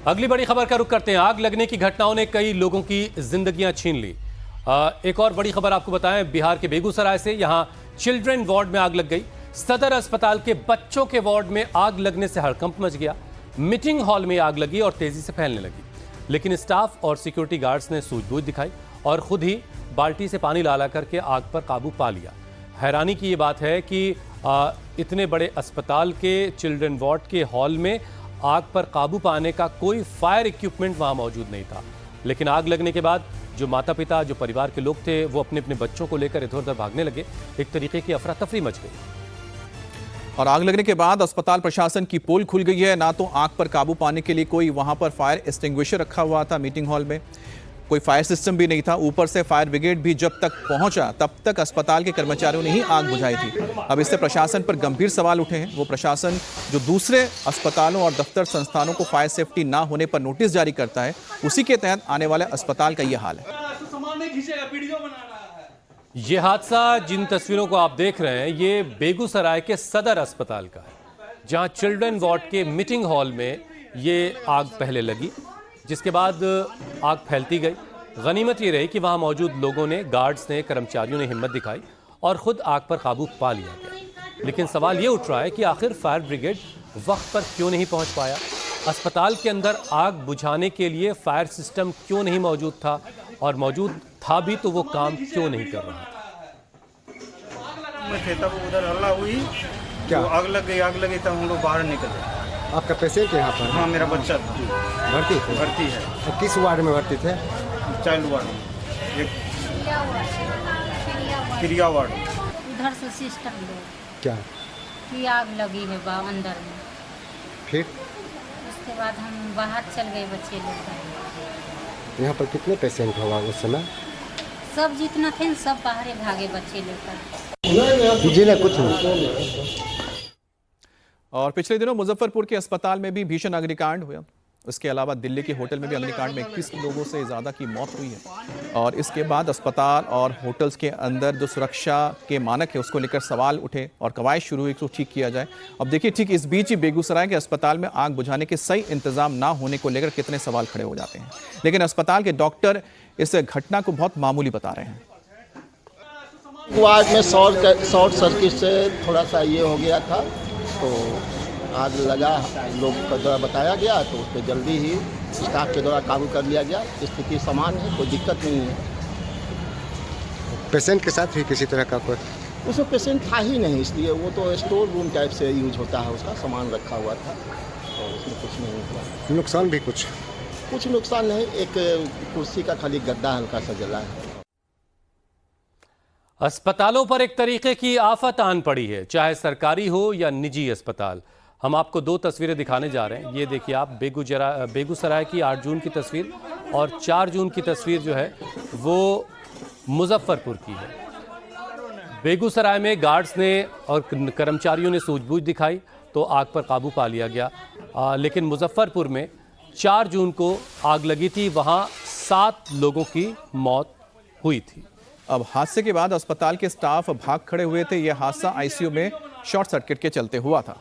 अगली बड़ी खबर का रुख करते हैं। आग लगने की घटनाओं ने कई लोगों की जिंदगियां छीन ली। एक और बड़ी खबर आपको बताएं, बिहार के बेगूसराय से। यहां चिल्ड्रन वार्ड में आग लग गई। सदर अस्पताल के बच्चों के वार्ड में आग लगने से हड़कंप मच गया। मीटिंग हॉल में आग लगी और तेजी से फैलने लगी, लेकिन स्टाफ और सिक्योरिटी गार्ड्स ने सूझबूझ दिखाई और खुद ही बाल्टी से पानी ला करके आग पर काबू पा लिया। हैरानी की ये बात है कि इतने बड़े अस्पताल के चिल्ड्रन वार्ड के हॉल में आग पर काबू पाने का कोई फायर इक्विपमेंट वहां मौजूद नहीं था, लेकिन आग लगने के बाद जो माता पिता, जो परिवार के लोग थे, वो अपने अपने बच्चों को लेकर इधर उधर भागने लगे। एक तरीके की अफरा तफरी मच गई। और आग लगने के बाद अस्पताल प्रशासन की पोल खुल गई है। ना तो आग पर काबू पाने के लिए कोई वहां पर फायर एक्सटिंग्विशर रखा हुआ था, मीटिंग हॉल में कोई फायर सिस्टम भी नहीं था। ऊपर से फायर ब्रिगेड भी जब तक पहुंचा तब तक अस्पताल के कर्मचारियों ने ही आग बुझाई थी। अब इससे प्रशासन पर गंभीर सवाल उठे हैं। वो प्रशासन जो दूसरे अस्पतालों और दफ्तर संस्थानों को फायर सेफ्टी ना होने पर नोटिस जारी करता है, उसी के तहत आने वाले अस्पताल का यह हाल है। ये हादसा जिन तस्वीरों को आप देख रहे हैं, ये बेगूसराय के सदर अस्पताल का है, जहां चिल्ड्रन वार्ड के मीटिंग हॉल में ये आग पहले लगी, जिसके बाद आग फैलती गई। गनीमत ये रही कि वहां मौजूद लोगों ने, गार्ड्स ने, कर्मचारियों ने हिम्मत दिखाई और खुद आग पर काबू पा लिया गया। लेकिन सवाल ये उठ रहा है कि आखिर फायर ब्रिगेड वक्त पर क्यों नहीं पहुंच पाया? अस्पताल के अंदर आग बुझाने के लिए फायर सिस्टम क्यों नहीं मौजूद था? और मौजूद था भी तो वो काम क्यों नहीं कर रहा था? थे तब उधर हल्ला हुई, क्या तो आग लगी तब हम लोग बाहर निकले। आपका पेशेंट है यहाँ पर? हाँ, मेरा बच्चा भर्ती है। और किस वार्ड में भर्ती थे? चाइल्ड वार्ड, क्रिया वार्ड। उधर से सिस्टम दो क्या कि आग लगी है अंदर में। फिर उसके बाद हम बाहर चल गए बच्चे लेकर। यहाँ पर कितने पेशेंट होगा उस समय? सब जितना थे न, सब बाहर भागे बच्चे लेकर। जी नहीं, कुछ नहीं। और पिछले दिनों मुजफ्फरपुर के अस्पताल में भी भीषण अग्निकांड हुआ। उसके अलावा दिल्ली के होटल में भी अग्निकांड में 21 लोगों से ज़्यादा की मौत हुई है। और इसके बाद अस्पताल और होटल्स के अंदर जो सुरक्षा के मानक है, उसको लेकर सवाल उठे और कवायद शुरू हुई कि ठीक किया जाए। अब देखिए, ठीक इस बीच ही बेगूसराय के अस्पताल में आग बुझाने के सही इंतजाम ना होने को लेकर कितने सवाल खड़े हो जाते हैं। लेकिन अस्पताल के डॉक्टर इस घटना को बहुत मामूली बता रहे हैं। वार्ड में शॉर्ट सर्किट से थोड़ा सा ये हो गया था, तो आग लगा। लोग के द्वारा बताया गया तो उस पर जल्दी ही स्टाफ के द्वारा काबू कर लिया गया। स्थिति समान है, कोई दिक्कत नहीं है। पेशेंट के साथ भी किसी तरह का कोई? उसमें पेशेंट था ही नहीं, इसलिए वो तो स्टोर रूम टाइप से यूज होता है, उसका सामान रखा हुआ था और उसमें कुछ नहीं हुआ। नुकसान भी कुछ नुकसान नहीं, एक कुर्सी का खाली गद्दा हल्का सा जला है। अस्पतालों पर एक तरीके की आफत आन पड़ी है, चाहे सरकारी हो या निजी अस्पताल। हम आपको दो तस्वीरें दिखाने जा रहे हैं। ये देखिए आप, बेगूसराय की 8 जून की तस्वीर और 4 जून की तस्वीर जो है वो मुजफ्फरपुर की है। बेगूसराय में गार्ड्स ने और कर्मचारियों ने सूझबूझ दिखाई तो आग पर काबू पा लिया गया। लेकिन मुजफ्फरपुर में 4 जून को आग लगी थी, वहाँ 7 लोगों की मौत हुई थी। अब हादसे के बाद अस्पताल के स्टाफ भाग खड़े हुए थे। यह हादसा आईसीयू में शॉर्ट सर्किट के चलते हुआ था।